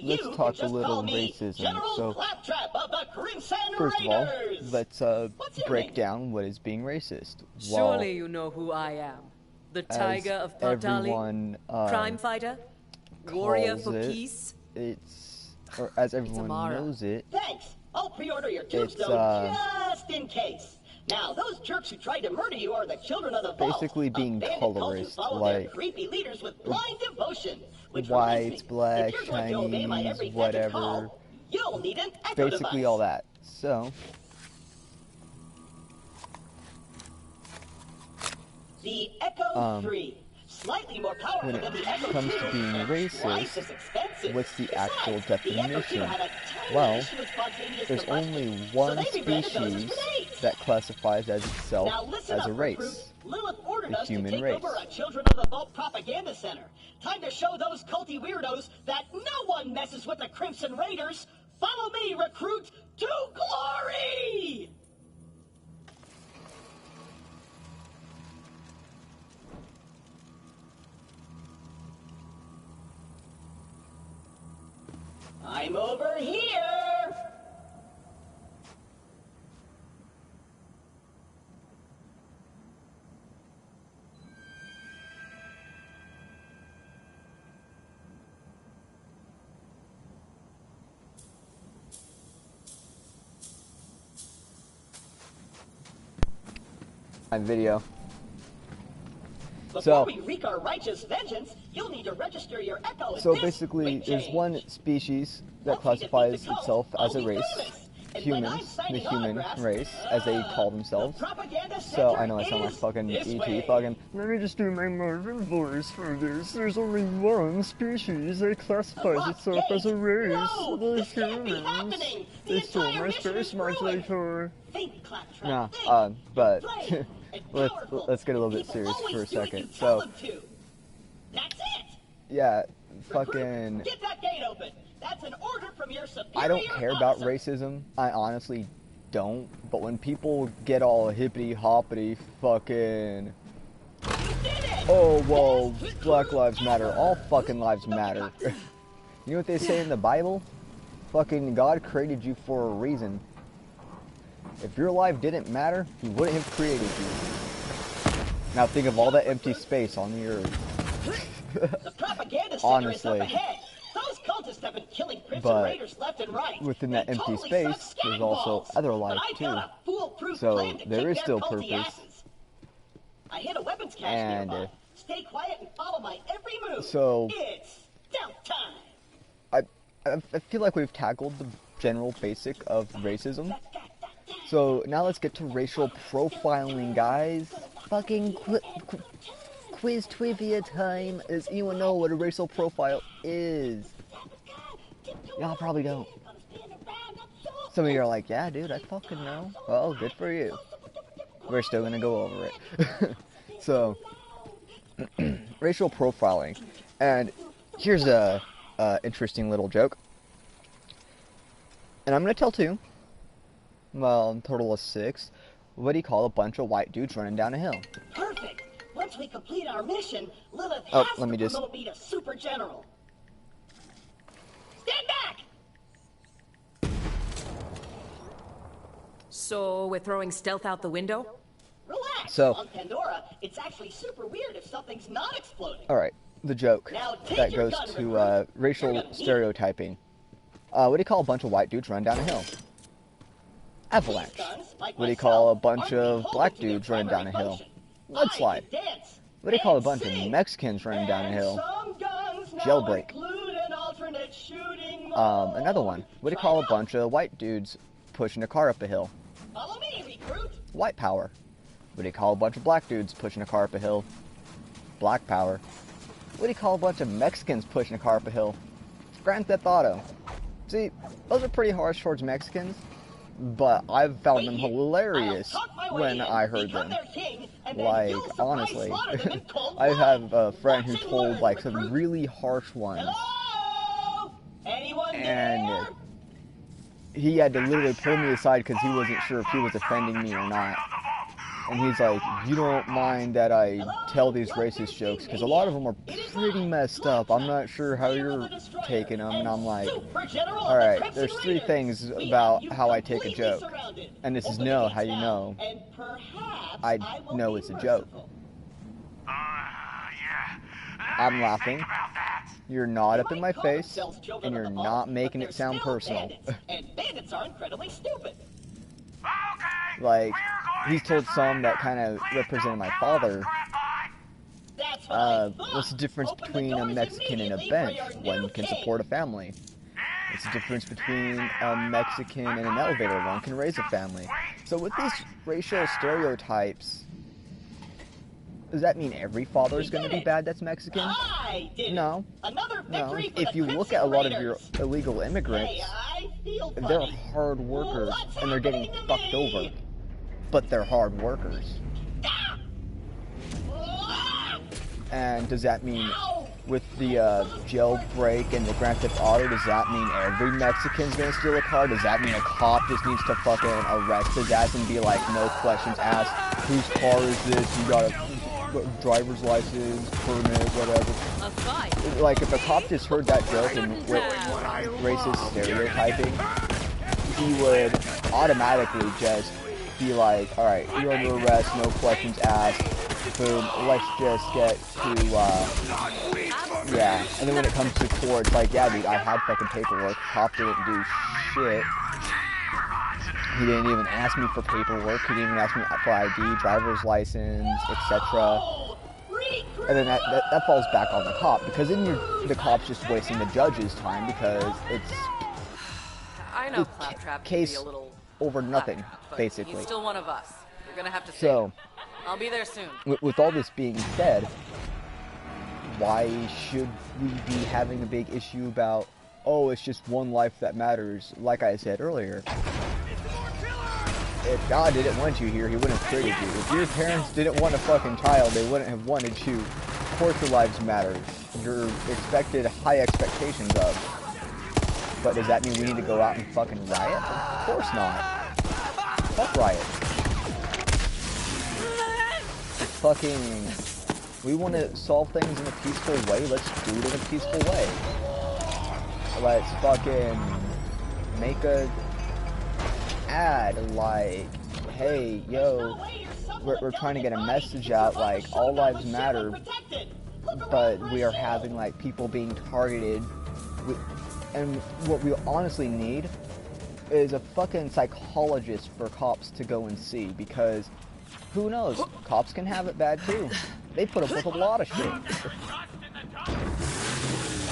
let's talk a little racism. So, first of all, let's break down what is being racist. Surely you know who I am. The Tiger of Partali? Everyone crime fighter? Warrior for peace? Or as everyone knows it. Thanks. I'll pre-order your tombstone just in case. Now, those jerks who tried to murder you are the children of the vault. Basically being colorist, like creepy leaders with blind devotion. Whites, blacks, Chinese, whatever. You'll need an echo basically device. all that. So, the Echo 3. Slightly more powerful when than the it Echo comes 2, to being and racist, twice as expensive. what's the actual Besides, the Echo 2 definition? had a tiny Well, issue with spontaneous there's combustion, only so one they rebranded those as species grenades. that classifies as itself Now listen as a up, race. recruit. Lilith ordered The us human to take race. over a Children of the Vault propaganda center. Time to show those culty weirdos that no one messes with the Crimson Raiders. Follow me, recruit, to glory! I'm over here! My video. Before So- we wreak our righteous vengeance, you'll need to register your Echo in So this basically, quick there's change. one species that Once we defeat classifies the cult, itself as a I'll be race. famous. And when I'm Humans, the signing human autographs, race, as they call themselves. the propaganda So I center know I sound like is fucking this ET, way. fucking. Let me just do my Marvin voice for this. There's only one species that classifies Lock itself as a gate. race. No, The this can't be humans. happening. The They stole entire my mission space is ruined. modulator. Think, Claptrap, No, think. but Brave and powerful, let's get a little bit people serious always for a do what second. you tell So them to. That's it. yeah, Recruit, fucking. get that gate open. That's an order from your superior I don't care about officer. racism. I honestly don't. But when people get all hippity hoppity, fucking. You did it. Oh, well, Best Black recruit Lives Matter. ever. All fucking lives matter. You know what they say in the Bible? Fucking God created you for a reason. If your life didn't matter, He wouldn't have created you. Now think of all that empty space on the earth. The propaganda center Honestly. is up ahead. Those cultists have been killing Crimson But Raiders left and right. within They that empty totally space, suck there's also scatballs. other life, But I've too. got a foolproof So plan to there kick is their still culty purpose. asses. I hit a weapons cache And, nearby. Stay quiet and follow my every move. so- It's stealth time. I feel like we've tackled the general basic of racism. So now let's get to racial profiling, guys. Fucking quiz trivia time. Does anyone know what a racial profile is? Y'all probably don't. Some of you are like, yeah, dude, I fucking know. Well, good for you. We're still gonna go over it. So, racial profiling. And here's a interesting little joke. And I'm gonna tell two. Well, total of 6. What do you call a bunch of white dudes running down a hill? Perfect. Once we complete our mission, Lilith Oh, has let to me just- promote me to Super General. Stand back! So we're throwing stealth out the window? Relax. So- on Pandora, it's actually super weird if something's not exploding. Alright, the joke Now take that your goes gun, to recruit. You're racial gonna need it. stereotyping. What do you call a bunch of white dudes running down a hill? Avalanche. These guns, like What do you call a myself, bunch aren't of beholden black to their dudes running down a primary hill? function. Mudslide. I can dance What do you call a and bunch of sing, Mexicans running down a and hill? some guns now Jailbreak. include an alternate shooting Another one. What do you call a bunch of white dudes pushing a car up a hill? Follow me, recruit. White power. What do you call a bunch of black dudes pushing a car up a hill? Black power. What do you call a bunch of Mexicans pushing a car up a hill? Grand Theft Auto. See, those are pretty harsh towards Mexicans, but I've found them hilarious when I heard them. Like, honestly, I have a friend who told like some really harsh ones, Hello? Anyone and there? he had to literally pull me aside because he wasn't sure if he was offending me or not. And he's like, you don't mind that I tell these racist jokes, because a lot of them are pretty messed up. I'm not sure how you're taking them. And I'm like, alright, there's three things about how I take a joke. And this is no, how you know. I know it's a joke. I'm laughing. You're not up in my face, and you're not making it sound personal. And bandits are incredibly stupid. Like, he's told some that kind of represented my father. What's the difference between a Mexican and a bench? One can support a family. What's the difference between a Mexican and an elevator? One can raise a family. So with these racial stereotypes, does that mean every father is going to be bad that's Mexican? No. No. If you look at a lot of your illegal immigrants, they're hard workers and they're getting fucked over. But they're hard workers. And does that mean with the jailbreak and the Grand Theft Auto, does that mean every Mexican's gonna steal a car? Does that mean a cop just needs to fucking arrest his ass and be like, no questions asked, whose car is this? You got a driver's license, permit, whatever. Like, if a cop just heard that joke and with racist stereotyping, he would automatically just be like, alright, you're under arrest, no questions asked, boom, let's just get to, yeah. And then when it comes to court, it's like, yeah, dude, I had fucking paperwork, cop didn't do shit. He didn't even ask me for paperwork, he didn't even ask me for ID, driver's license, etc. And then that falls back on the cop, because then the cop's just wasting the judge's time, because it's I know Claptrap can case be a little over nothing, Claptrap, basically. He's still one of us. You're gonna have to see. So, I'll be there soon. with all this being said, why should we be having a big issue about, oh, it's just one life that matters? Like I said earlier, if God didn't want you here, he wouldn't have created you. If your parents didn't want a fucking child, they wouldn't have wanted you. Of course your lives matter. You're expected high expectations of. But does that mean we need to go out and fucking riot? Of course not. Fuck riot. Fucking, we want to solve things in a peaceful way, let's do it in a peaceful way. Let's fucking make a ad like, hey, yo, we're trying to get a message out, like, all lives matter, but we are having, like, people being targeted. And what we honestly need is a fucking psychologist for cops to go and see, because who knows? Cops can have it bad too. They put up with a lot of shit.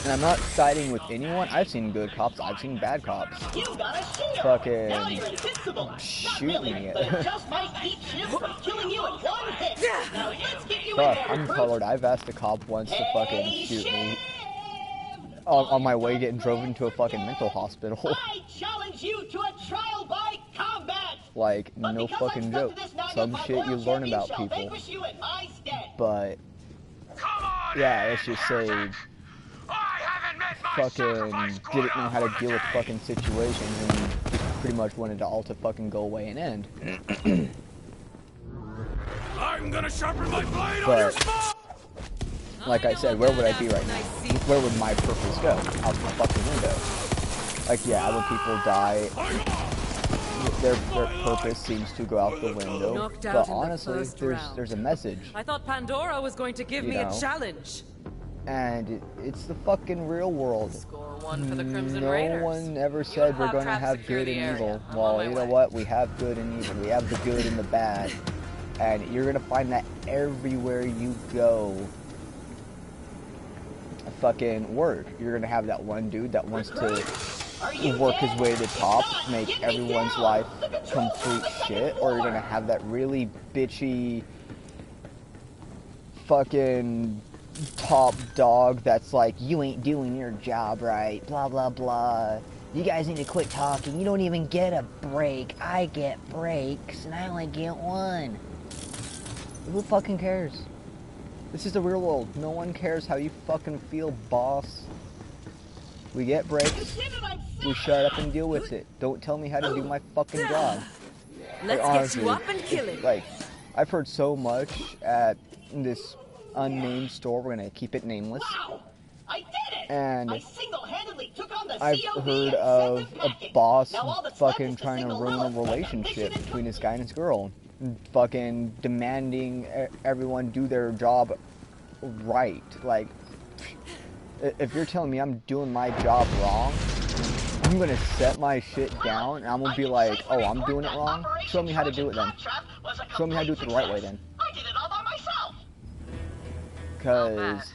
And I'm not siding with anyone. I've seen good cops, I've seen bad cops. Fucking shooting it. Fuck, I'm colored. I've asked a cop once to fucking shoot me. On my way getting drove into a fucking mental hospital. I challenge you to a trial by combat. Like, no fucking joke. Some shit you learn about people. But, yeah, let's just say, fucking didn't know how to deal with fucking situations and just pretty much wanted it all to fucking go away and end. I'm gonna sharpen my blade on But, your small. like I said, where would I be right now? Where would my purpose go? Out the fucking window. Like, yeah, when people die, their purpose seems to go out the window. But honestly, there's a message. I thought Pandora was going to give me a challenge. And it's the fucking real world. Score one for the Crimson Raiders. No one ever said we're going to have good and evil. Well, you know what? We have good and evil. We have the good and the bad. And you're going to find that everywhere you go. A fucking word. You're going to have that one dude that wants to work his way to the top, make everyone's life complete shit. Or you're going to have that really bitchy fucking top dog that's like, you ain't doing your job right, blah blah blah, you guys need to quit talking, you don't even get a break, I get breaks and I only get one. Who fucking cares? This is the real world. No one cares how you fucking feel, boss. We get breaks, we shut up and deal with it. Don't tell me how to do my fucking job. Let's like, honestly, get you up and kill him. Like, I've heard so much at this unnamed store. We're gonna keep it nameless. Wow! I did it! And I single-handedly took on the I've COV heard and of sent them a packing. boss Now all that's left fucking is to trying to signal ruin a Lilith like a relationship mission between this guy and his girl. Fucking demanding everyone do their job right. Like, if you're telling me I'm doing my job wrong, I'm gonna set my shit down and I'm gonna be like, oh, I'm doing it wrong? Show me how to do it then. Show me how to do it the right way then. I did it all by myself. Because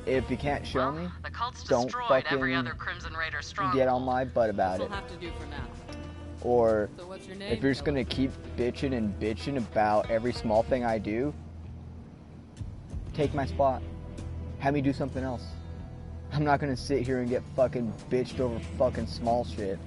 if you can't show me, The cult's don't destroyed every fucking other Crimson Raider stronghold. get on my butt about This'll it. have to do for now. Or So what's your name? if you're just gonna keep bitching and bitching about every small thing I do, take my spot. Have me do something else. I'm not gonna sit here and get fucking bitched over fucking small shit.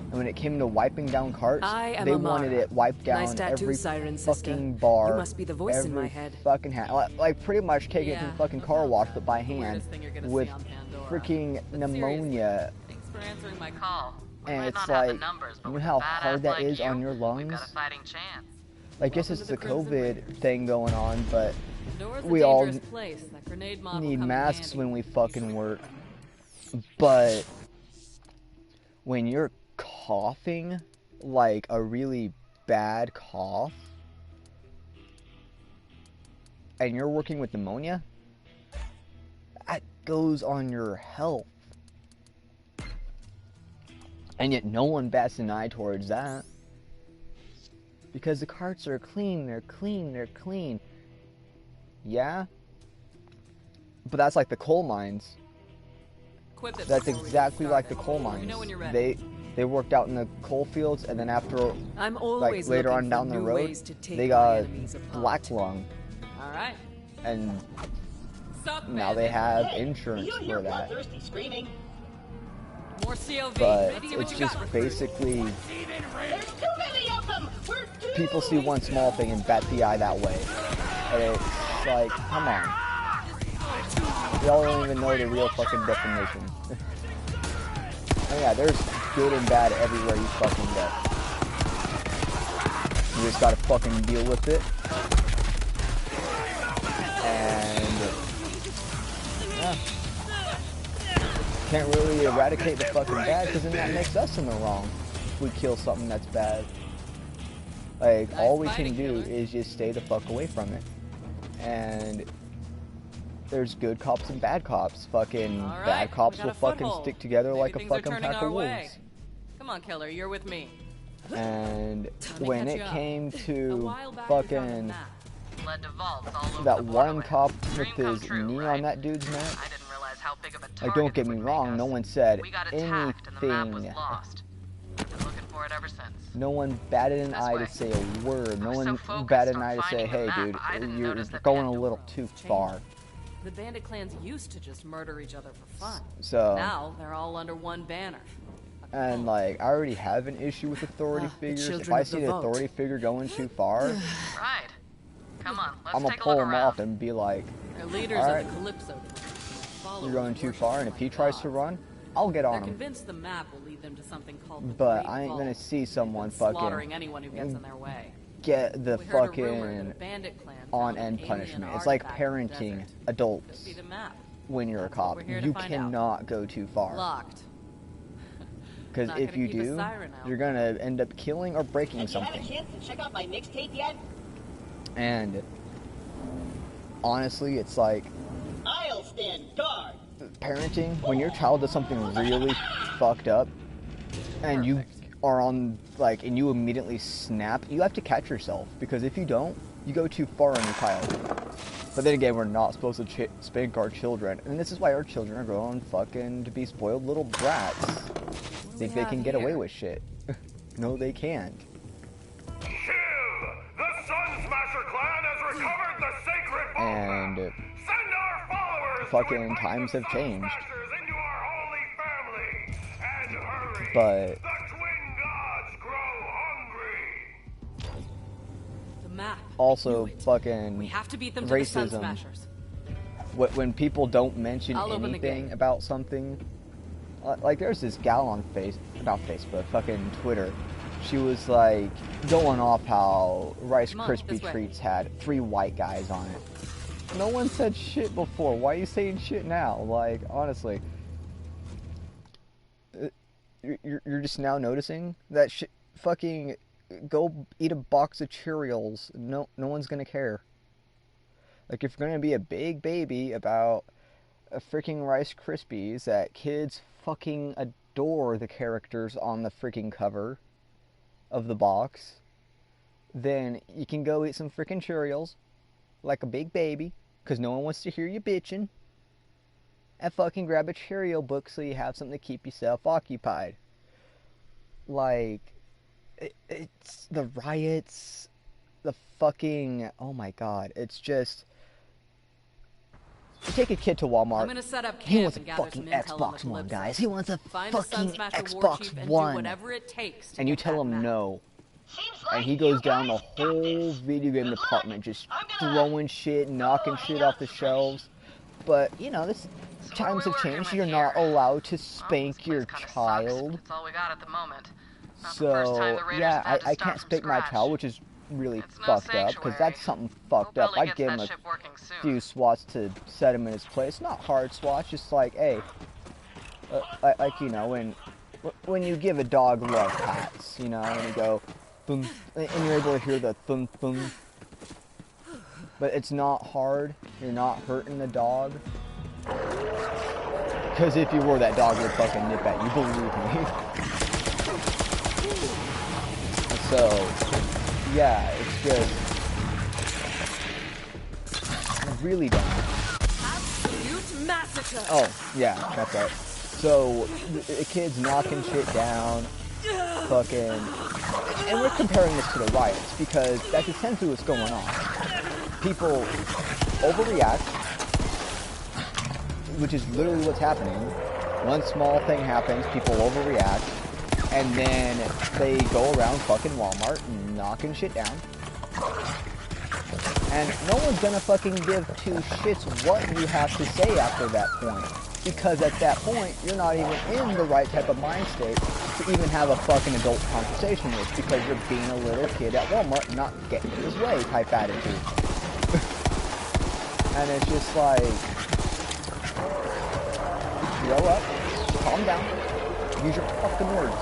And when it came to wiping down carts, I am they Amara. wanted it wiped down Nice tattoo, every Siren Sister. fucking bar. You must be the voice in every my head. fucking like pretty much taking it to the Yeah, fucking that car sounds wash, bad. but by The hand weirdest thing you're gonna with see on Pandora. freaking But pneumonia. Thanks for answering my call. Call. We And might it's not have the like, numbers, but you know with how a badass hard that like is on your We've lungs? got a fighting chance. I guess Welcome it's to the the Crimson COVID Raiders. thing going on, but Pandora's we a all dangerous place. That grenade mod will need come in masks handy. when we fucking work. But when you're coughing like a really bad cough and you're working with pneumonia, that goes on your health. And yet no one bats an eye towards that. Because the carts are clean, they're clean, they're clean. Yeah? But that's like the coal mines. Quit this That's before we get exactly like the started. coal Let me mines. know when you're ready. They worked out in the coal fields, and then after, I'm like always later looking on for down the new road, ways to take they my got enemies apart. black lung, All right. and Sup, now man? they have Hey, insurance you hear for that. bloodthirsty screaming? More COV. But Let's see what it's you just got, recruit. basically There's too many of them. We're doomed. people see one small thing and bat the eye that way, and it's like, come on, y'all don't even know the real fucking definition. And yeah, there's good and bad everywhere you fucking go. You just gotta fucking deal with it. And yeah. Can't really eradicate the fucking bad because then that makes us in the wrong if we kill something that's bad. Like, Nice all we can fighting, do killer. is just stay the fuck away from it. And there's good cops and bad cops. Fucking All right, bad cops we got will a fucking foothold. stick together Maybe like a things are fucking turning pack our of way. wolves. Come on, killer, you're with me. And Time to when catch it up. came A to while back, we found a fucking map. Led to vaults all over that the one borderlands. cop Dream with come his true, knee right? on that dude's neck, I didn't realize how big of a like, target don't get this me would wrong, make no us. one said We got attacked and the map was anything. lost. I've been looking for it ever since. No one batted an This eye way. to say a word. No I was so one focused batted an on eye to say, finding the hey, map, dude, I didn't you're notice that going a Pandora little was too changed. far. The bandit clans used to just murder each other for fun. So, Now they're all under one banner. A and cult. like, I already have an issue with authority The figures. If children I of the see an vote. authority figure going too far, Right. Come on, let's I'm gonna take a pull look him around. off and be like, They're leaders Alright. of the Calypso clan. Followers you're going too worship far, them and if he like tries to gods. run, I'll get They're on him. convinced the map will lead them to something called the But Great I ain't gonna Vault. see someone They've been slaughtering fucking anyone who gets in their way. get the We heard a rumor that a fucking bandit clan on found an end alien punishment. It's like artifact in the parenting desert. Could adults be the map. when you're a That's what cop. we're here to You find out. cannot go too far. Locked. Because Not if gonna you keep a do, siren out. you're gonna end up killing or breaking Have you had a something. chance to check out my mixtape yet? And honestly, it's like I'll stand guard. parenting. When your child does something really fucked up, and you are on like, and you immediately snap, you have to catch yourself. Because if you don't, you go too far on your child. But then again, we're not supposed to spank our children, and this is why our children are growing fucking to be spoiled little brats. Think they have can get away here? with shit. No, they can't. Kill! The Sun Smasher clan has recovered the sacred vault And map. Send our followers fucking to invite times the have Sun changed. Smashers into our holy family. And hurry. But The twin gods grow hungry. The map. also Knew it. fucking We have to beat them to the Sun racism. Smashers. When people don't mention I'll open the anything gate. about something, like there's this gal on Facebook, fucking Twitter. she was like going off how Rice Come on, Krispie this way. treats had 3 white guys on it. No one said shit before. Why are you saying shit now? Like, honestly, you're just now noticing that shit. Fucking go eat a box of Cheerios. No one's gonna care. Like, if you're gonna be a big baby about a freaking Rice Krispies that kids fucking adore the characters on the freaking cover of the box, then you can go eat some freaking Cheerios like a big baby, because no one wants to hear you bitching, and fucking grab a Cheerio book so you have something to keep yourself occupied. Like, it's the riots, the fucking, oh my god, it's just, you take a kid to Walmart, I'm gonna set up he camp wants a and gather fucking some intel on Xbox the One, Calypso. guys, he wants a Find the fucking Sunsmasher war Xbox chief and do One, whatever it takes to and you get tell that him map. no. Seems And like he goes you down the guys got whole this. video game Good department, luck. just I'm gonna throwing shit, knocking hang shit out off the for shelves. But, you know, this So what are times we have working changed. with You're not here? allowed to Well, spank this your place kinda child. Sucks. It's all we got at the moment. Not the first time So, the Raiders yeah, have had to I start can't from spank my scratch. child, which is really It's no fucked up, because sanctuary. that's something fucked Hope up. Billy I'd gets give that him a ship working soon. few swats to set him in his place. Not hard swats, just like, hey, like, you know, when you give a dog love pats, you know, and you go, thump, and you're able to hear the thump thump. But it's not hard. You're not hurting the dog. Because if you were, that dog would fucking nip at you, believe me. So, yeah, it's just really dumb. Absolute massacre. Oh, yeah, that's right. So, the kid's knocking shit down, fucking, and we're comparing this to the riots, because that's essentially what's going on. People overreact, which is literally what's happening. One small thing happens, people overreact, and then they go around fucking Walmart knocking shit down. And no one's gonna fucking give 2 shits what you have to say after that point. Because at that point, you're not even in the right type of mind state to even have a fucking adult conversation with, because you're being a little kid at Walmart, not getting in his way type attitude. And it's just like, grow up, calm down, use your fucking words.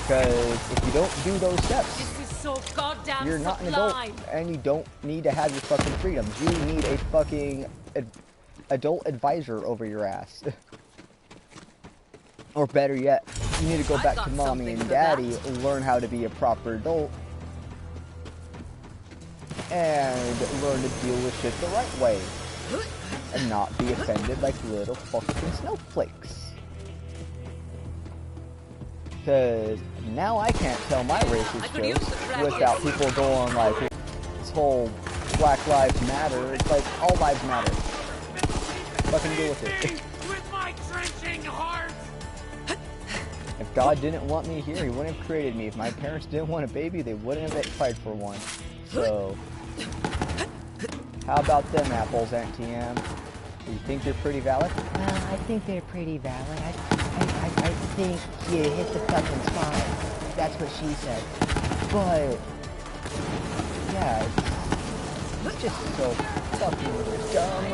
Because if you don't do those steps, This is so goddamn you're not an adult, sublime. and you don't need to have your fucking freedoms. You need a fucking adult advisor over your ass. Or better yet, you need to go I've back got to mommy something and for daddy, that. learn how to be a proper adult, and learn to deal with shit the right way, and not be offended like little fucking snowflakes. Because now I can't tell my I racist could use jokes the practice. without people going like, this whole Black Lives Matter. It's like, all lives matter. Fucking deal with it. With my drenching heart! If God didn't want me here, he wouldn't have created me. If my parents didn't want a baby, they wouldn't have tried for one. So, how about them apples, Aunt TM? Do you think they're pretty valid? I think they're pretty valid. I think you hit the fucking spot. That's what she said. But, yeah, it's just so fucking dumb.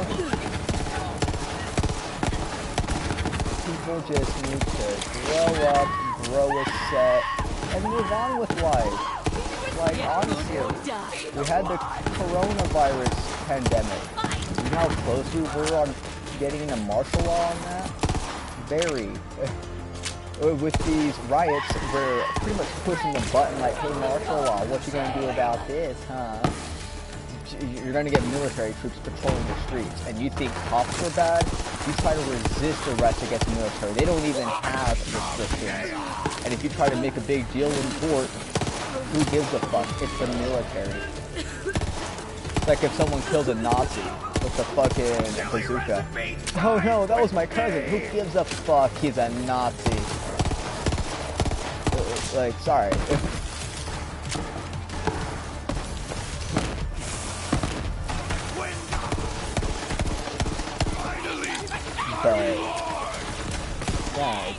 People just need to grow up, grow a set, and move on with life. Like, honestly, we had the coronavirus pandemic. You know how close we were on getting into martial law on that? Very. With these riots, we're pretty much pushing the button like, hey, martial law, what you gonna do about this, huh? You're gonna get military troops patrolling the streets, and you think cops are bad? You try to resist arrest against the military. They don't even have restrictions. And if you try to make a big deal in court, who gives a fuck? It's the military. It's like if someone kills a Nazi with a fucking bazooka. Oh no, that was my cousin. Who gives a fuck? He's a Nazi. Like, sorry. But, yeah,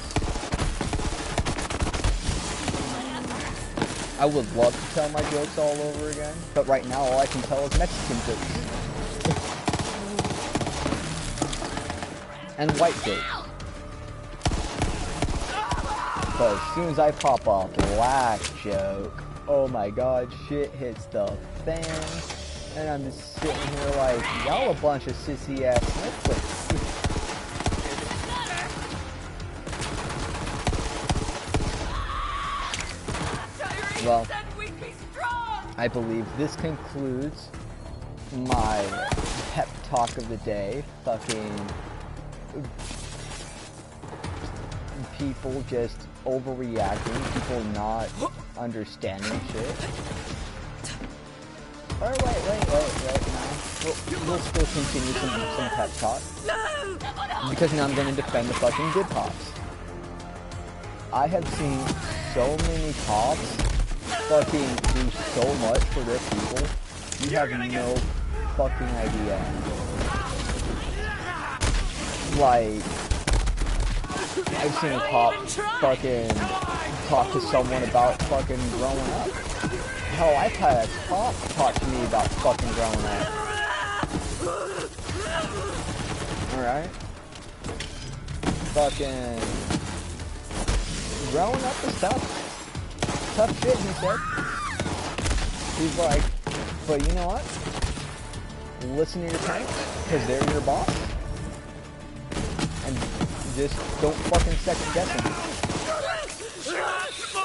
I would love to tell my jokes all over again, but right now all I can tell is Mexican jokes. And white jokes. But as soon as I pop a black joke, oh my god, shit hits the fan. And I'm just sitting here like, y'all a bunch of sissy ass Netflix. Well, I believe this concludes my pep talk of the day. Fucking people just overreacting, people not understanding shit. Or wait, no. We'll still continue some pep talk. Because now I'm gonna defend the fucking good cops. I have seen so many cops fucking do so much for their people. You have no fucking idea. Like, I've seen a cop fucking talk to someone about fucking growing up. Hell, I've had a cop talk to me about fucking growing up. Alright? Fucking growing up is tough. Tough shit, he said. He's like, but you know what? Listen to your parents, because they're your boss. And just don't fucking second guess them.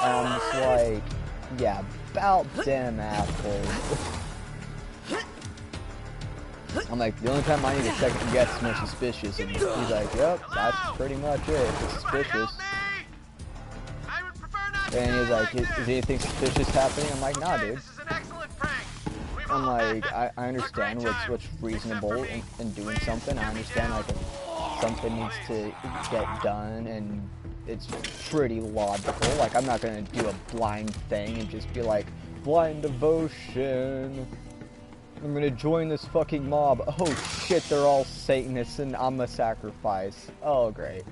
And I'm just like, yeah, about damn assholes. I'm like, the only time I need to second guess is when suspicious. And he's like, yep, that's pretty much it. It's suspicious. And he's like, is anything suspicious happening? I'm like, nah, dude. I'm like, I understand what's reasonable in doing something. I understand, like, if something needs to get done and it's pretty logical. Like, I'm not gonna do a blind thing and just be like, blind devotion. I'm gonna join this fucking mob. Oh shit, they're all Satanists and I'm a sacrifice. Oh, great.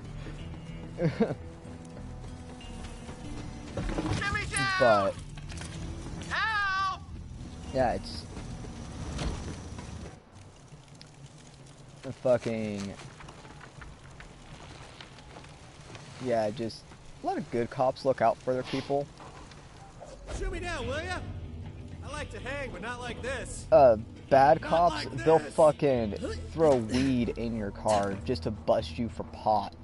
But yeah, it's a fucking, yeah, just a lot of good cops look out for their people. Shoot me down, will ya? I like to hang, but not like this. Bad cops, like they'll fucking throw weed in your car just to bust you for pot.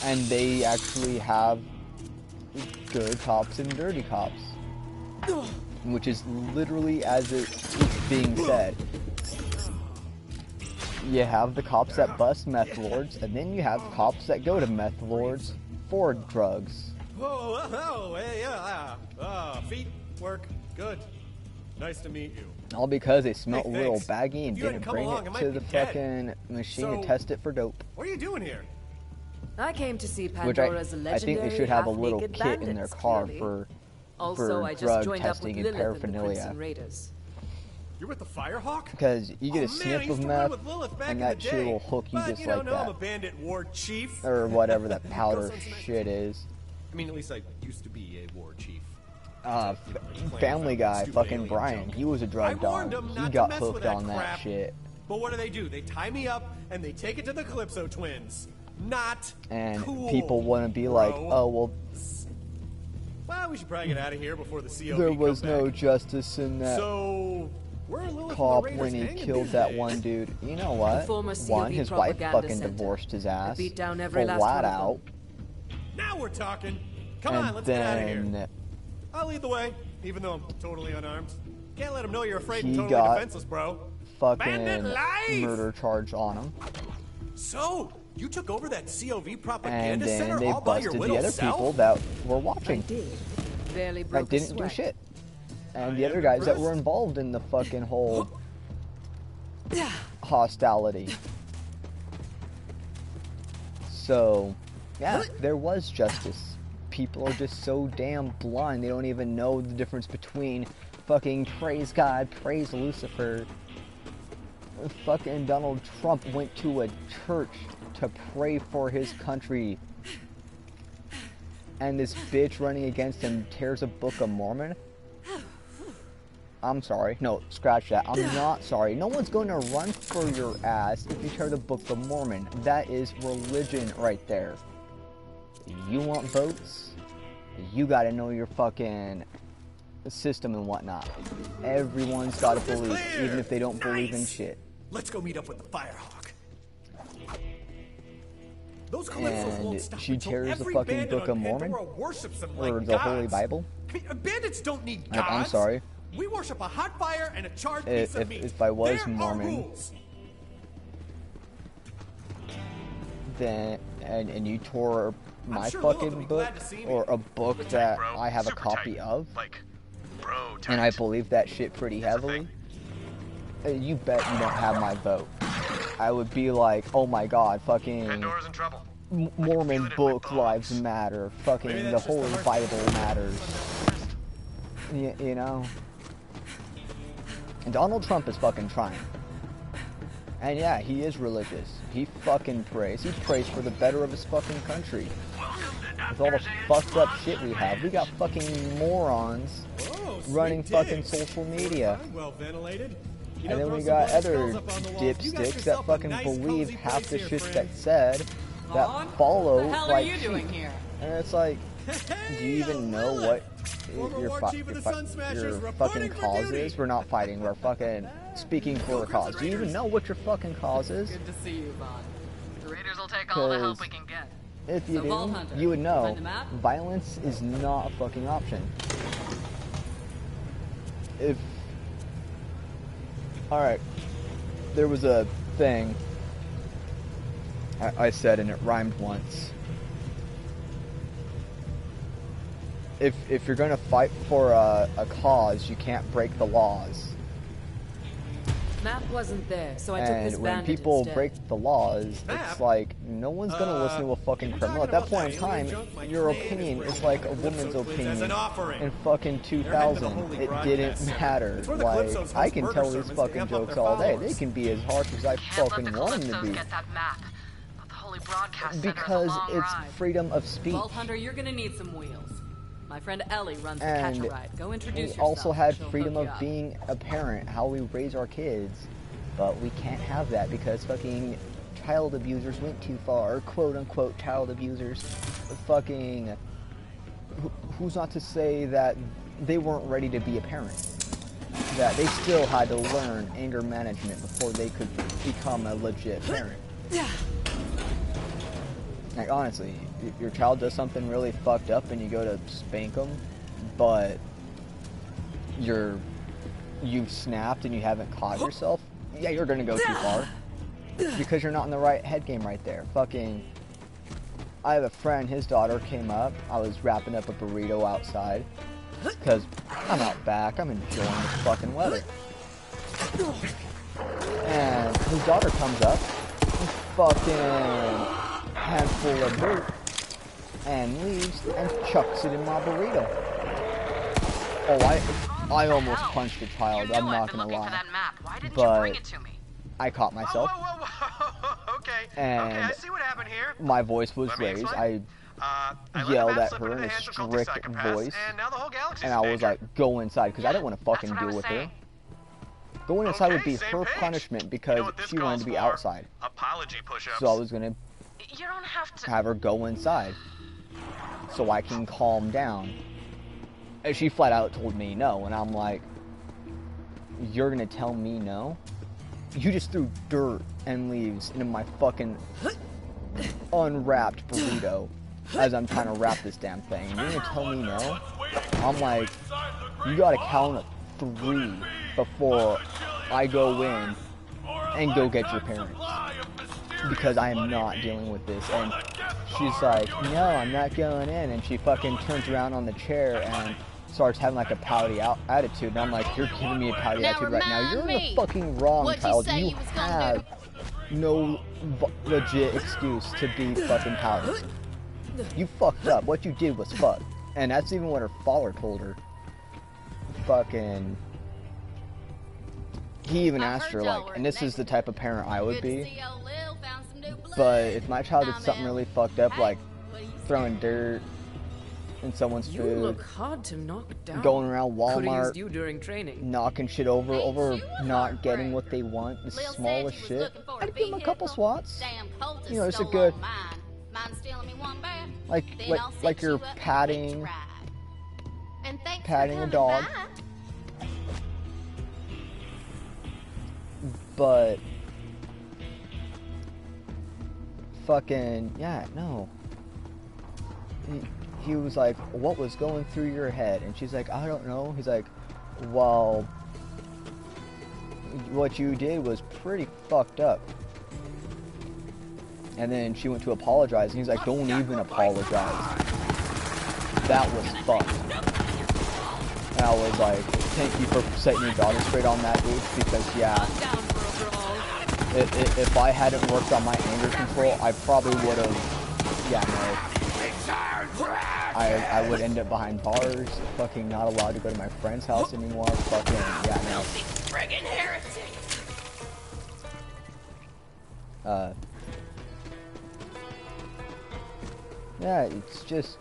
And they actually have good cops and dirty cops. Which is literally as it's being said. You have the cops that bust meth lords, and then you have cops that go to meth lords for drugs. Hey, feet work good. Nice to meet you. All because they smelt hey, a little baggy and didn't bring along, it to the fucking machine to test it for dope. What are you doing here? I came to see Which Pandora's I think they should have a little kit in their car for I just drug joined testing up with and Lilith and the paraphernalia. Crimson Raiders. You're with the Firehawk? Because you get a sniff of meth, and that shit will hook you but, just you know, like no, I'm a that. bandit war chief. Or whatever that powder shit is. I mean, at least I used to be a war chief. Family Guy, fucking Brian, he was a drug dog. He got hooked on that shit. But what do? They tie me up and they take it to the Calypso twins. Not and cool, people want to be bro. like, oh, well, we should probably get out of here before the COV there was come no back. justice in that So, cop when he killed that one dude. You know what? One, his wife fucking divorced his ass. Beat down every last flat one of out. Now we're talking. Come And on, let's get out of then here. I'll lead the way, even though I'm totally unarmed. Can't let him know you're afraid he and totally got defenseless, bro. fucking Bandit life! murder charge on him. So, you took over that COV And propaganda then center they all by your busted little the other self? people that were I watching. did. Barely That broke a didn't do sweat. shit. And the other guys that were involved in the fucking whole hostility. So, yeah, there was justice. People are just so damn blind, they don't even know the difference between fucking praise God, praise Lucifer. Fucking Donald Trump went to a church to pray for his country. and this bitch running against him tears a Book of Mormon. I'm sorry. No, scratch that. I'm not sorry. No one's going to run for your ass if you tear the Book of Mormon. That is religion right there. You want votes? You gotta know your fucking system and whatnot. Everyone's gotta believe, even if they don't believe in shit. Let's go meet up with the Firehawk. Those Calypsos won't stop she until tears the every fucking bandit Book of on Mormon? Pandora worships them Or like the Holy gods. Bible? Bandits don't need Like, gods. I'm sorry. We worship a hot fire and a charred piece of meat. If I was There are Mormon, rules. then and you tore my sure Lilith will fucking be book, glad to see me. or a book that Bro, I have a super copy tight. of, Like, bro, and I tight. believe that shit pretty That's the heavily, you bet you don't have my vote. I would be like, oh my god, fucking Pandora's in trouble. Mormon feel it in my book bones. lives matter, fucking Maybe the that's just Holy the Bible matters, you know? And Donald Trump is fucking trying. And yeah, he is religious. He fucking prays. He prays for the better of his fucking country. With all the fucked up shit we have, we got fucking morons Whoa, sweet running fucking digs. social media. I'm well ventilated. You And know, then throw we some got black other skulls up on the wall. You got dipsticks that yourself a fucking nice, believe cozy half place the here, shit friend. that's said, that Vaughn? follow The hell like are you doing sheep. here? And it's like, do you even know what Former your, War fu- Chief of your, the fu- Sun Smashers your reporting fucking for cause duty. is? We're not fighting, we're fucking speaking for a cause. Do you even know what your fucking cause is? Good to see you, Vaughn. The Raiders will take all the help 'Cause- we can get. If you So, Vault do, Hunter, you would know find the map? violence is not a fucking option. If... Alright. There was a thing I said, and it rhymed once. If you're gonna fight for a cause, you can't break the laws. Map wasn't there, so I took this And when bandit people instead. break the laws, Map? it's like, no one's gonna listen to a fucking we're criminal. At talking that about point in that alien time, junk like your Clan opinion is is like a bringing woman's Calypso Twins as opinion an offering. in fucking They're heading to the 2000. Holy It Broadcast didn't Center. matter. It's where the Like, Calypsos host I can murder tell these sermons to fucking amp up jokes their all day. followers. They can be as harsh as I Can't let fucking the want them to Calypsos be. get that map. But the Holy Broadcast Center is a Because long it's ride. freedom of speech. Vault Hunter, you're gonna need some wheels. My friend Ellie runs the And Catch a Ride. Go introduce we yourself. also had She'll freedom hook of you up. being a parent, how we raise our kids. But we can't have that because fucking child abusers went too far, quote unquote child abusers. Fucking, who's not to say that they weren't ready to be a parent? That they still had to learn anger management before they could become a legit parent. Like honestly, your child does something really fucked up and you go to spank them, but you've snapped and you haven't caught yourself, yeah, you're gonna go too far. Because you're not in the right head game right there. Fucking, I have a friend, his daughter came up, I was wrapping up a burrito outside, because I'm out back, I'm enjoying the fucking weather. And his daughter comes up, fucking handful of dirt, and leaves and chucks it in my burrito. Oh, I almost punched a child, You I'm knew not I'd been gonna looking lie. for that map. Why didn't you But bring it to me? I caught myself. Whoa. Okay. And okay, I see what happened here. My voice was Let me raised. explain. I I yelled let the map at slip her into in the a hands of culty strict psychopaths, voice, and now the whole galaxy's and in I was danger. like, go inside, because I didn't want to fucking That's what I deal was with her. saying. Going inside would Okay, be same her page. punishment because You know what this she wanted calls to be for? outside. Apology push-ups. So I was gonna You don't have to. have her go inside, so I can calm down. And she flat out told me no, and I'm like, you're gonna tell me no? You just threw dirt and leaves into my fucking unwrapped burrito as I'm trying to wrap this damn thing. You're gonna tell me no? I'm like, you gotta count 3 before I go in and go get your parents. Because I am not dealing with this. And she's like, no, I'm not going in. And she fucking turns around on the chair and starts having like a pouty attitude. And I'm like, you're giving me a pouty Now attitude right now. remind You're in me, the fucking wrong, what'd you child. say You you was gonna have no legit excuse to be fucking pouty. You fucked up. What you did was fuck. And that's even what her father told her. Fucking... He even I asked her, heard y'all like, were and this is the type of parent I would Good to be. see old Lil found some new blood. But if my child did Nah, something man. really fucked up, Hey, like what do you say? throwing dirt in someone's You food, look hard to knock down. going around Could've Walmart, used you during training. knocking shit over not getting what they want, the smallest shit. I'd give them a couple swats. You know, it's a good, like you're patting a dog. But fucking, yeah, no. He was like, what was going through your head? And she's like, I don't know. He's like, well, what you did was pretty fucked up. And then she went to apologize, and he's like, don't even apologize. That was fucked. And I was like, thank you for setting your daughter straight on that, dude, because, yeah, if I hadn't worked on my anger control, I probably would have, yeah, no. I would end up behind bars, fucking not allowed to go to my friend's house anymore, fucking, yeah, no. Friggin' heretic! Yeah, it's just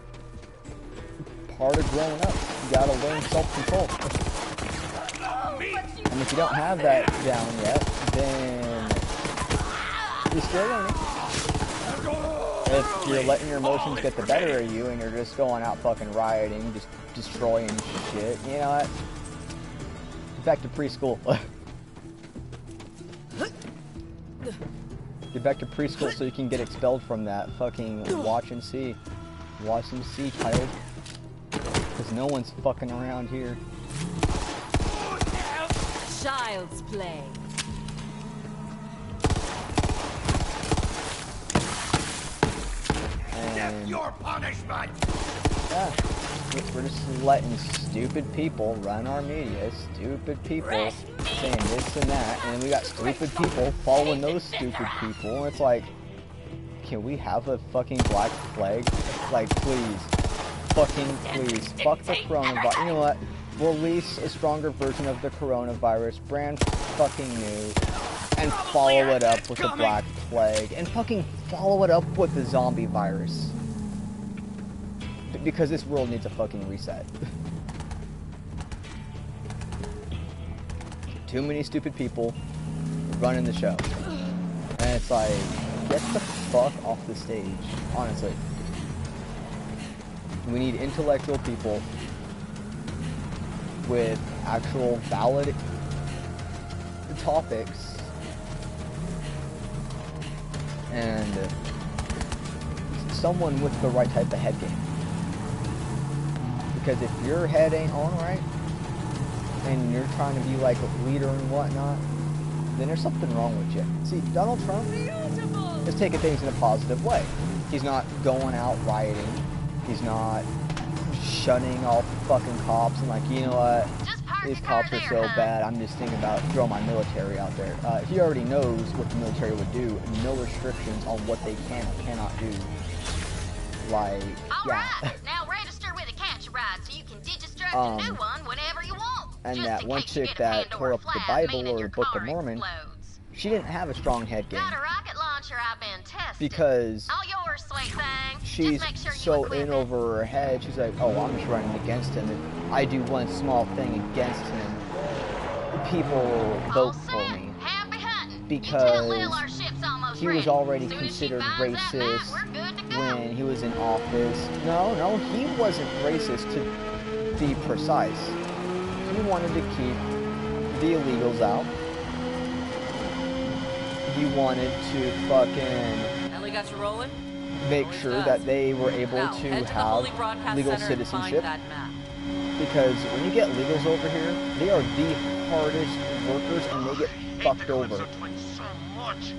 part of growing up. You gotta learn self-control. And if you don't have that down yet, then you're still learning. If you're letting your emotions get the better of you and you're just going out fucking rioting, just destroying shit, you know what? Back to preschool. Get back to preschool so you can get expelled from that. Fucking watch and see. Watch and see, child. Because no one's fucking around here. Child's play. And Your punishment! yeah, we're just letting stupid people run our media. Stupid people saying this and that, and we got stupid people following those stupid people. And it's like, can we have a fucking black flag? Like, please, fucking please, fuck the coronavirus. You know what? Release a stronger version of the coronavirus, brand fucking new, and follow it up with the black plague, and fucking follow it up with the zombie virus. Because this world needs a fucking reset. Too many stupid people running the show. And it's like, get the fuck off the stage, honestly. We need intellectual people with actual valid topics and someone with the right type of head game. Because if your head ain't on right and you're trying to be like a leader and whatnot, then there's something wrong with you. See, Donald Trump is taking things in a positive way. He's not going out rioting. He's not shunning all fucking cops and like, you know what, these cops are so bad, I'm just thinking about throwing my military out there. He already knows what the military would do, and no restrictions on what they can or cannot do. Like, yeah. Alright, now register with a catch ride so you can digistruct a new one whenever you want. And Just that in one case you chick get a that Pandora tore up the flash, Bible meaning or your the Book of car Mormon, explodes. she didn't have a strong head game. Got a rocket launcher, I've been tested. Because all yours, sweet thing. she's Just make sure you so equip in it. over her head, she's like, oh, I'm just running against him. If I do one small thing against him, people will All vote set. for me. Happy hunting. Because You tell Lil our ship's almost he was ready. already Soon as she considered finds that map, racist we're good to go. when he was in office. No, he wasn't racist, to be precise. He wanted to keep the illegals out. He wanted to fucking Ellie got you rolling? make Always sure does. that they were able Now, to head to the Holy have Broadcast legal Center and find citizenship. that map. Because when you get legals over here, they are the hardest workers and they get fucked over. So much.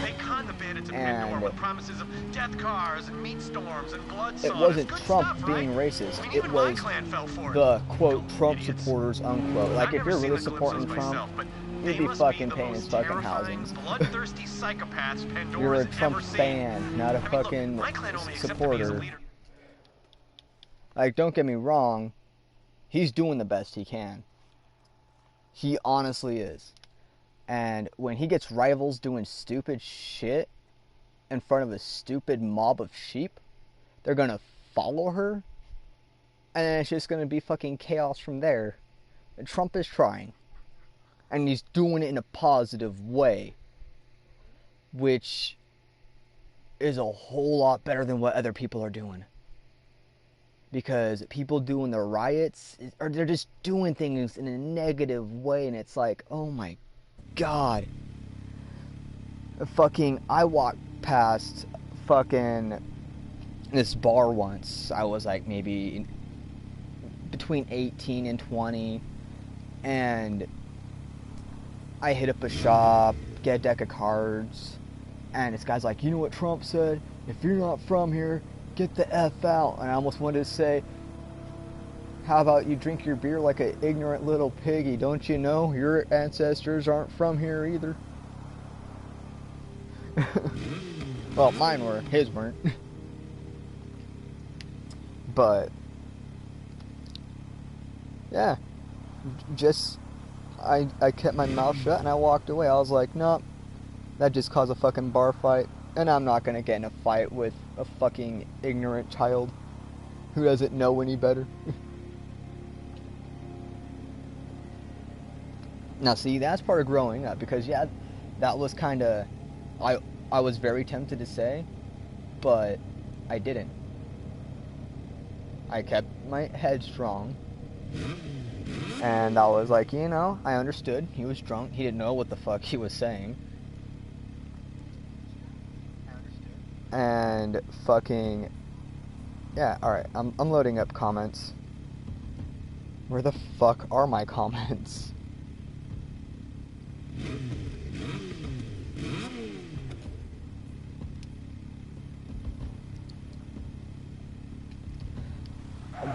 They con the bandits of And Pandora with promises of death cars and meat storms and blood it saunas. wasn't Good Trump stuff, being right? racist. I mean, It even my was clan fell for it. the quote Go Trump idiots. supporters unquote. Like I've if never you're seen really the supporting Calypsos Trump, myself, but you'd they be must fucking the paying his most fucking terrifying, housings. bloodthirsty psychopaths Pandora's You're a ever Trump seen. fan, not a I mean, look, fucking my clan only accepted me as a supporter. leader. Like, don't get me wrong, he's doing the best he can. He honestly is. And when he gets rivals doing stupid shit in front of a stupid mob of sheep, they're gonna follow her and then it's just gonna be fucking chaos from there. And Trump is trying, and he's doing it in a positive way, which is a whole lot better than what other people are doing. Because people doing the riots, or they're just doing things in a negative way, and it's like, oh my god. I walked past fucking this bar once. I was like maybe between 18 and 20, and I hit up a shop, get a deck of cards, and this guy's like, you know what Trump said? If you're not from here, get the F out. And I almost wanted to say, how about you drink your beer like an ignorant little piggy? Don't you know your ancestors aren't from here either? Well, mine were, his weren't. But yeah, I kept my mouth shut and I walked away. I was like, nope, that just caused a fucking bar fight, and I'm not gonna get in a fight with a fucking ignorant child who doesn't know any better. Now see, that's part of growing up, because yeah, that was kinda, I was very tempted to say, but I didn't. I kept my head strong, and I was like, you know, I understood. He was drunk. He didn't know what the fuck he was saying. And fucking, yeah, alright, I'm loading up comments. Where the fuck are my comments?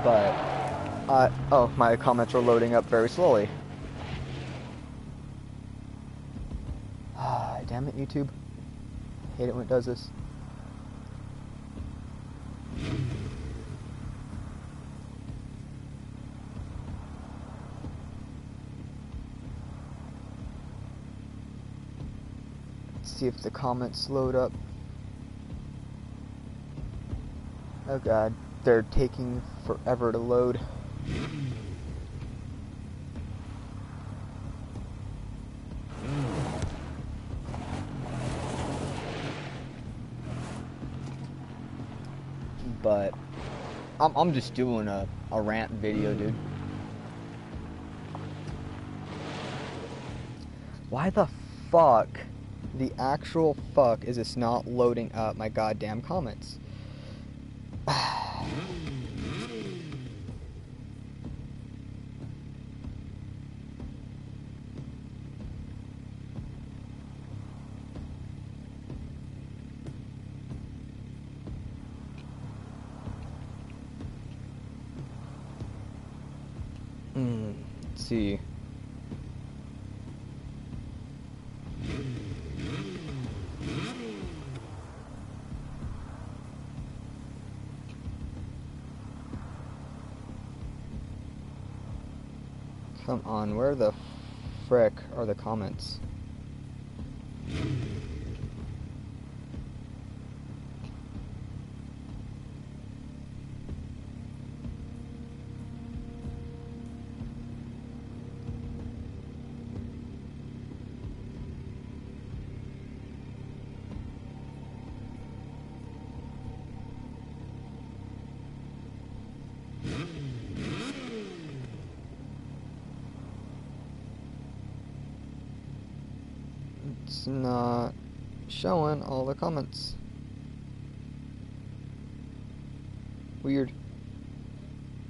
But, oh, my comments are loading up very slowly. Ah, damn it, YouTube. I hate it when it does this. Let's see if the comments load up. Oh god, they're taking forever to load. But I'm just doing a rant video, dude. Why the fuck, the actual fuck, is this not loading up my goddamn comments? Let's see. Come on, where the frick are the comments? It's not showing all the comments. Weird.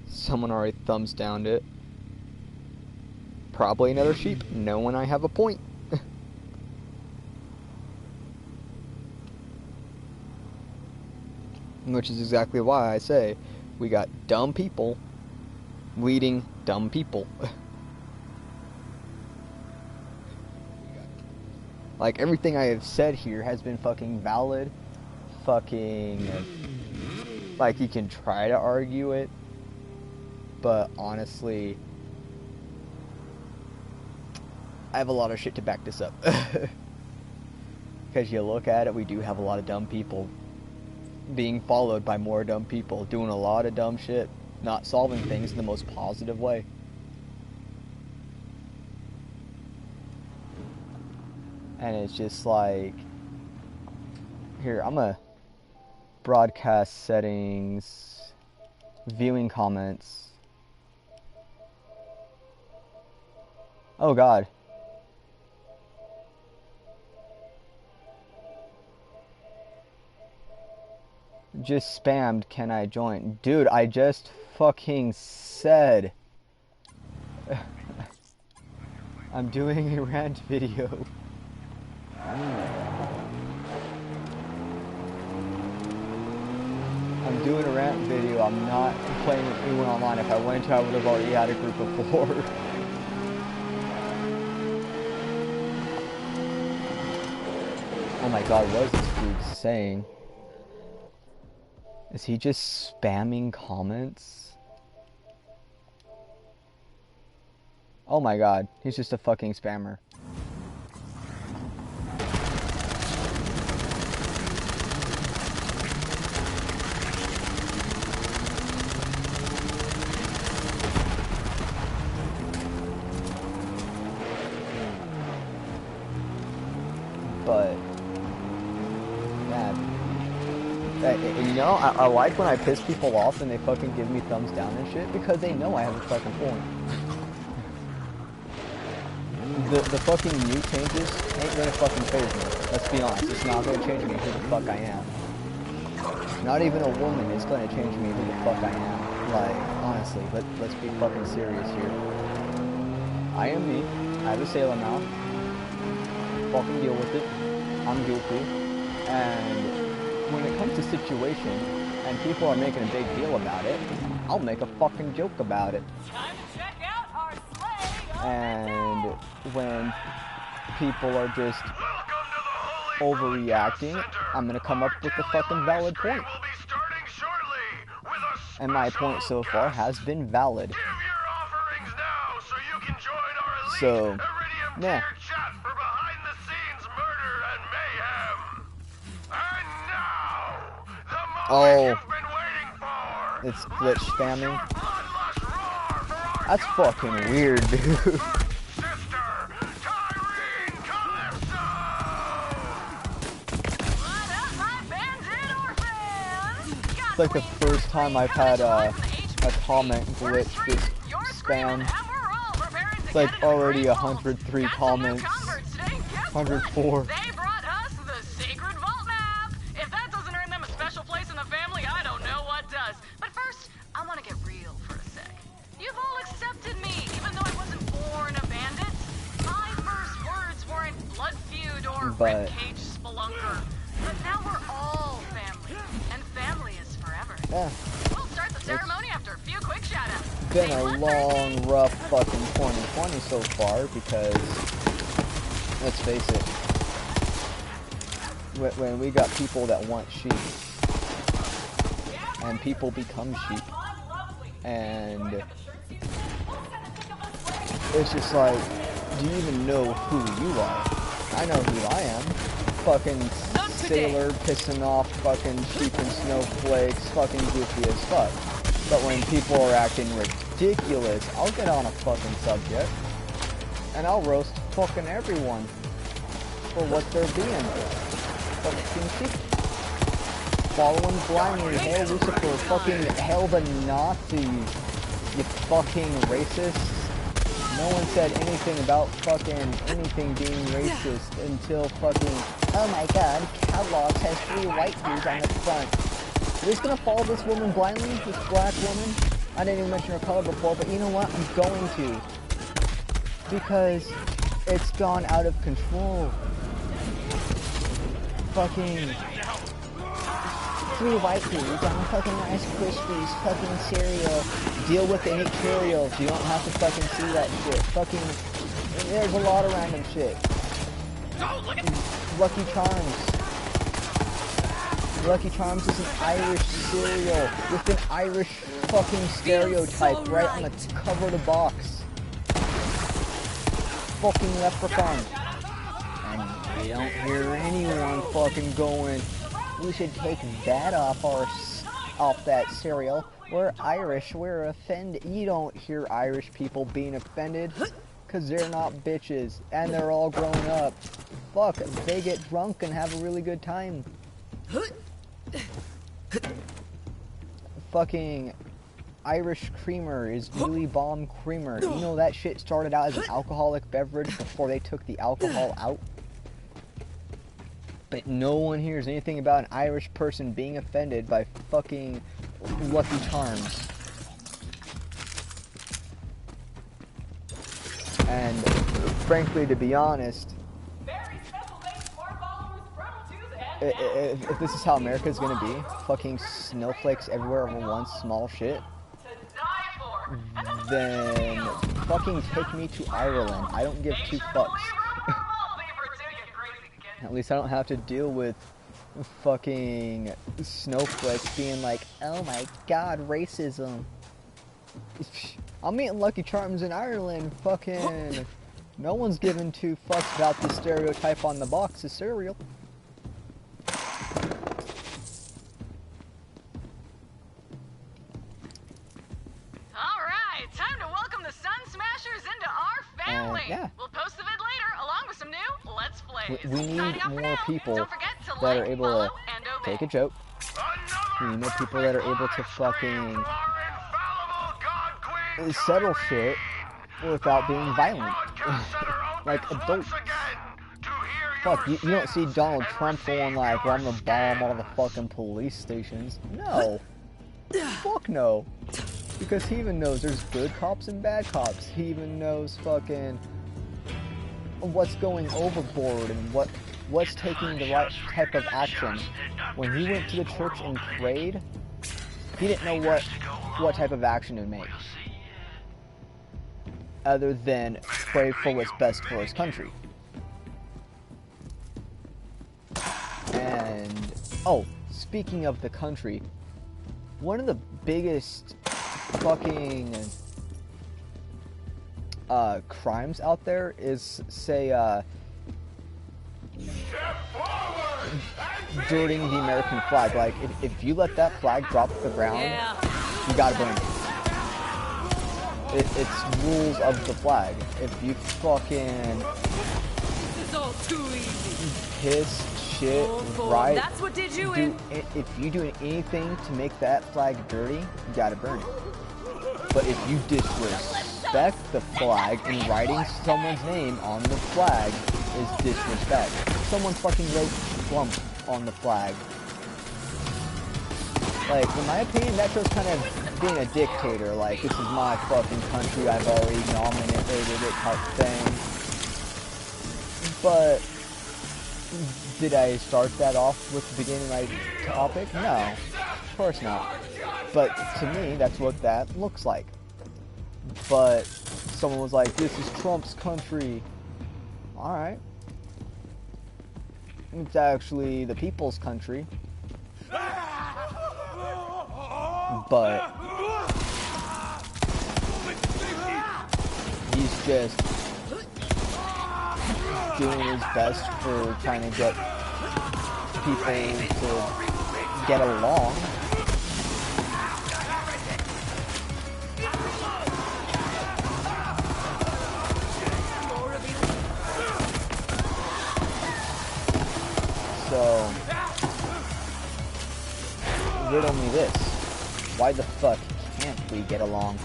Someone already thumbs downed it. Probably another sheep, knowing I have a point. Which is exactly why I say we got dumb people leading dumb people. Like, everything I have said here has been fucking valid. Fucking, like, you can try to argue it, but honestly, I have a lot of shit to back this up. Because you look at it, we do have a lot of dumb people being followed by more dumb people, doing a lot of dumb shit, not solving things in the most positive way. And it's just like, here, I'm gonna broadcast settings, viewing comments. Oh God. Just spammed, can I join? Dude, I just fucking said I'm doing a rant video. I'm doing a rant video. I'm not playing with anyone online. If I wanted to, I would have already had a group of 4. Oh my God, what is this dude saying? Is he just spamming comments? Oh my God, he's just a fucking spammer. But, man, you know, I like when I piss people off and they fucking give me thumbs down and shit, because they know I have a fucking point. The fucking new changes ain't gonna fucking phase me. Let's be honest, it's not gonna change me who the fuck I am. Not even a woman is gonna change me who the fuck I am. Like, honestly, let's be fucking serious here. I am me. I have a sailor mouth. Fucking deal with it. I'm guilty. And when it comes to situation and people are making a big deal about it, I'll make a fucking joke about it. Time to check out our sleigh. And when people are just overreacting, I'm gonna come up with a fucking valid point. And my point so far has been valid. So, yeah. Oh, it's glitch spamming. That's fucking weird, dude. It's like the first time I've had a comment glitch just spam. It's like already 103 comments, 104. They brought us the Sacred Vault map. If that doesn't earn them a special place in the family, I don't know what does. But first, I want to get real for a sec. You've all accepted me, even though I wasn't born a bandit. My first words weren't blood feud or ribcage spelunker. But now we're all family, and family is forever. Yeah. We'll start the ceremony after a few quick shout-outs. Been a long, rough fucking 2020 so far because, let's face it, when we got people that want sheep, and people become sheep, and it's just like, do you even know who you are? I know who I am. Fucking sailor pissing off fucking sheep and snowflakes, fucking goofy as fuck. But when people are acting ridiculous, I'll get on a fucking subject, and I'll roast fucking everyone for what they're being. Fucking sheep. Following blindly, hail Lucifer, fucking hail the Nazis, you fucking racists. No one said anything about fucking anything being racist until fucking, oh my God, Kellogg's has 3 white dudes on the front. We're just gonna follow this woman blindly, this black woman. I didn't even mention her color before, but you know what? I'm going to. Because it's gone out of control. Fucking 3 white dudes on fucking Rice Krispies, fucking cereal. Deal with the 8 Cheerios. You don't have to fucking see that shit. Fucking, there's a lot of random shit. Lucky Charms. Lucky Charms is an Irish cereal with an Irish fucking stereotype right on the cover of the box. Fucking leprechaun. And you don't hear anyone fucking going, we should take that off that cereal. we're Irish, we're offended. You don't hear Irish people being offended, because they're not bitches, and they're all grown up. Fuck, they get drunk and have a really good time. Fucking Irish creamer is really bomb creamer. You know that shit started out as an alcoholic beverage before they took the alcohol out? But no one hears anything about an Irish person being offended by fucking Lucky Charms. And frankly, to be honest, if this is how America's gonna be, fucking snowflakes everywhere over one small shit, then fucking take me to Ireland. I don't give two fucks. At least I don't have to deal with fucking snowflakes being like, oh my god, racism. I'm eating Lucky Charms in Ireland. Fucking no one's giving two fucks about the stereotype on the box of cereal. Alright, time to welcome the Sun Smashers into our family. Yeah. We'll post the vid later, along with some new Let's Plays. We need Signing off for more now. people Don't forget to that like, are able follow, to and obey. take a joke. We need more people that are able to fucking settle shit without being violent. Like adults. Fuck, you don't see Donald Trump going like, well, I'm gonna bomb all the fucking police stations. No. Fuck no. Because he even knows there's good cops and bad cops. He even knows fucking what's going overboard and what's taking the right type of action. When he went to the church and prayed, he didn't know what type of action to make. Other than pray for what's best for his country. And, oh, speaking of the country, one of the biggest fucking crimes out there is, say, dirtying the American flag. Like, if you let that flag drop to the ground, you gotta burn it. It's rules of the flag. If you fucking piss, shit, right, that's what did you in. If you do anything to make that flag dirty, you gotta burn it. But if you disrespect the flag and writing someone's name on the flag is disrespect. Someone fucking wrote Trump on the flag. Like, in my opinion, that shows kind of being a dictator. Like, this is my fucking country, I've already nominated it type thing. But did I start that off with the beginning of my topic? No, of course not. But to me, that's what that looks like. But someone was like, this is Trump's country. Alright. It's actually the people's country. But he's just doing his best for trying to get people to get along. So, riddle me this. Why the fuck can't we get along?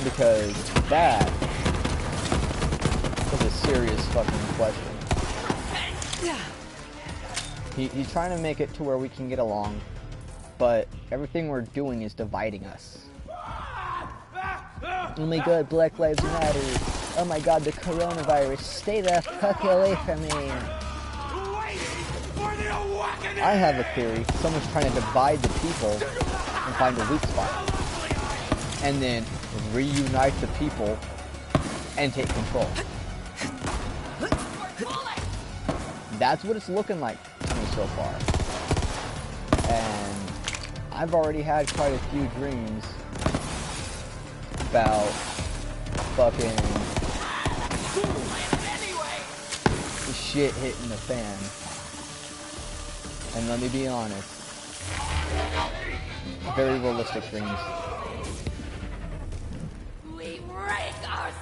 Because that is a serious fucking question. He's trying to make it to where we can get along, but everything we're doing is dividing us. Oh my god, Black Lives Matter. Oh my god, the coronavirus. Stay the fuck away from me. I have a theory. Someone's trying to divide the people and find a weak spot. And then reunite the people and take control. That's what it's looking like to me so far. And I've already had quite a few dreams about fucking shit hitting the fan. And let me be honest, very realistic dreams.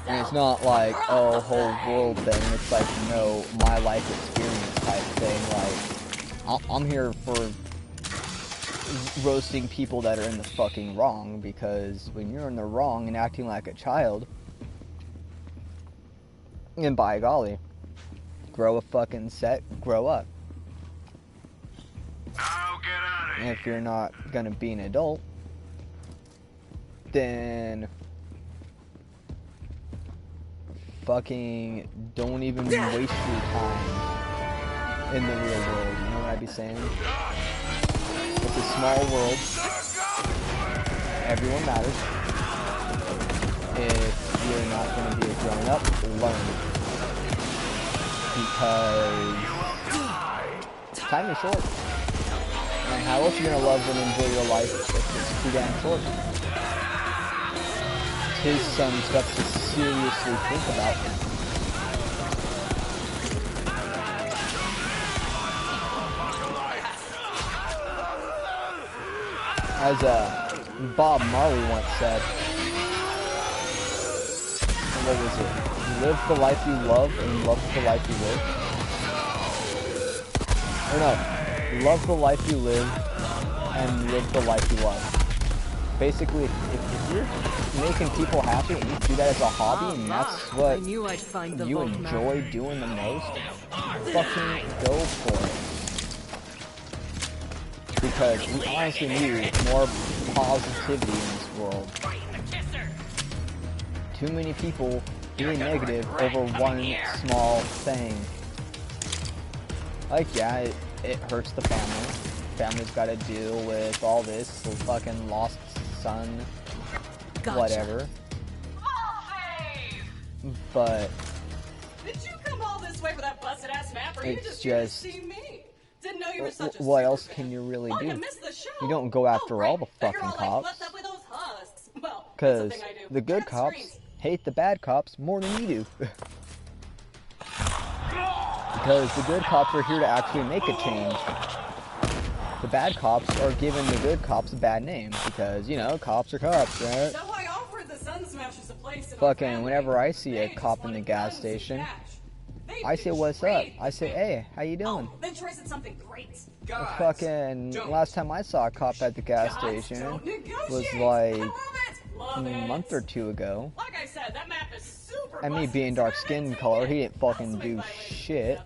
And it's not like, oh, whole world thing. It's like, no, my life experience type thing. Like, I'm here for roasting people that are in the fucking wrong, because when you're in the wrong and acting like a child, and by golly, grow a fucking set, grow up. And if you're not gonna be an adult, then fucking don't even waste your time in the real world. You know what I'd be saying? It's a small world. Everyone matters. If you're not gonna be a grown up, learn. Because time is short. And how else are you gonna love and enjoy your life if it's too damn short? His son stuff to seriously think about. As Bob Marley once said, what was it? Live the life you love and love the life you live. Or no, love the life you live and live the life you love. Basically, if you're making people happy and you do that as a hobby and that's what you enjoy doing the most, fucking go for it. Because we honestly need more positivity in this world. Too many people being negative over one small thing. Like, yeah, it hurts the family. Family's got to deal with all this fucking lost son, whatever. But did you come all this way for that busted ass map, or you just see me? Didn't know you were such a what else can you really do? You don't go after all the fucking cops. Because the good cops hate the bad cops more than you do. Because the good cops are here to actually make a change. The bad cops are giving the good cops a bad name. Because, you know, cops are cops, right? So I offered the Sun Smashers a place in fucking whenever I see a cop in the gas station, I say, what's up? I say, hey, how you doing? Then Troy said something great. Fucking last time I saw a cop at the gas station was like a month or two ago. Like I said, that map is super. And me being dark skin color, he didn't fucking do shit.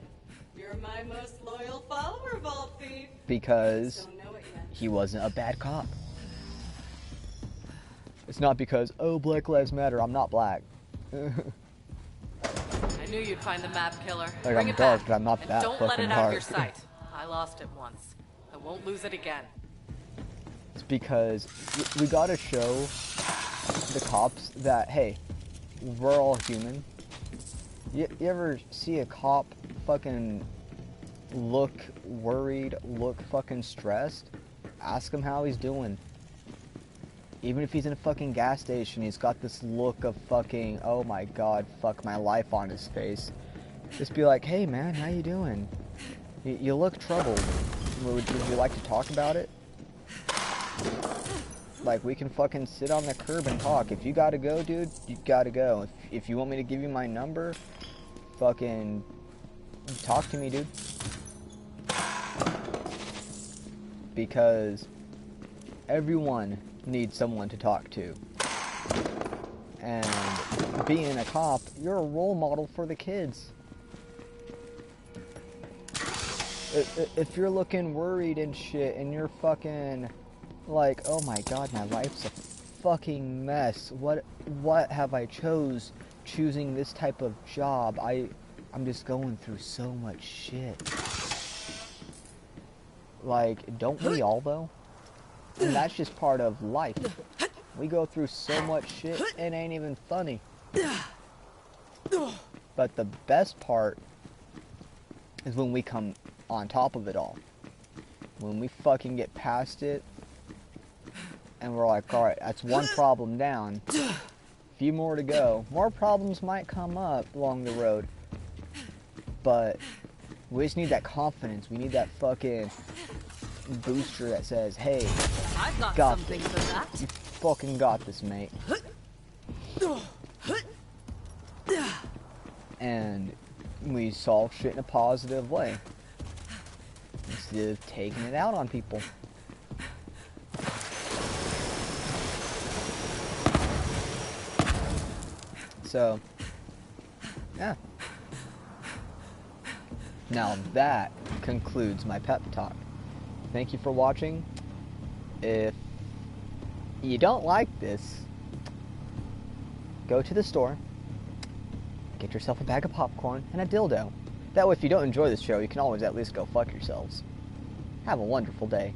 You're my most loyal follower, Vault Thief. Because he wasn't a bad cop. It's not because, oh, Black Lives Matter, I'm not black. I knew you'd find the map killer. Like, I'm dark, but I'm not that don't fucking let it out dark. of your sight. I lost it once. I won't lose it again. It's because we gotta show the cops that, hey, we're all human. You ever see a cop fucking look worried, look fucking stressed? Ask him how he's doing. Even if he's in a fucking gas station, he's got this look of fucking, oh my god, fuck my life on his face. Just be like, hey man, how you doing? You look troubled. Would you like to talk about it? Like, we can fucking sit on the curb and talk. If you gotta go, dude, you gotta go. If you want me to give you my number, fucking talk to me, dude. Because everyone needs someone to talk to. And being a cop, you're a role model for the kids. If you're looking worried and shit, and you're fucking like, oh my god, my life's a fucking mess. What have I choosing this type of job? I'm just going through so much shit. Like, don't we all though? And that's just part of life. We go through so much shit, it ain't even funny. But the best part is when we come on top of it all. When we fucking get past it, and we're like, alright, that's one problem down. Few more to go. More problems might come up along the road. But we just need that confidence. We need that fucking booster that says, hey, I've got Got something this. for that. You fucking got this, mate. And we solve shit in a positive way. Instead of taking it out on people. So, yeah. Now that concludes my pep talk. Thank you for watching. If you don't like this, go to the store, get yourself a bag of popcorn and a dildo. That way, if you don't enjoy this show, you can always at least go fuck yourselves. Have a wonderful day.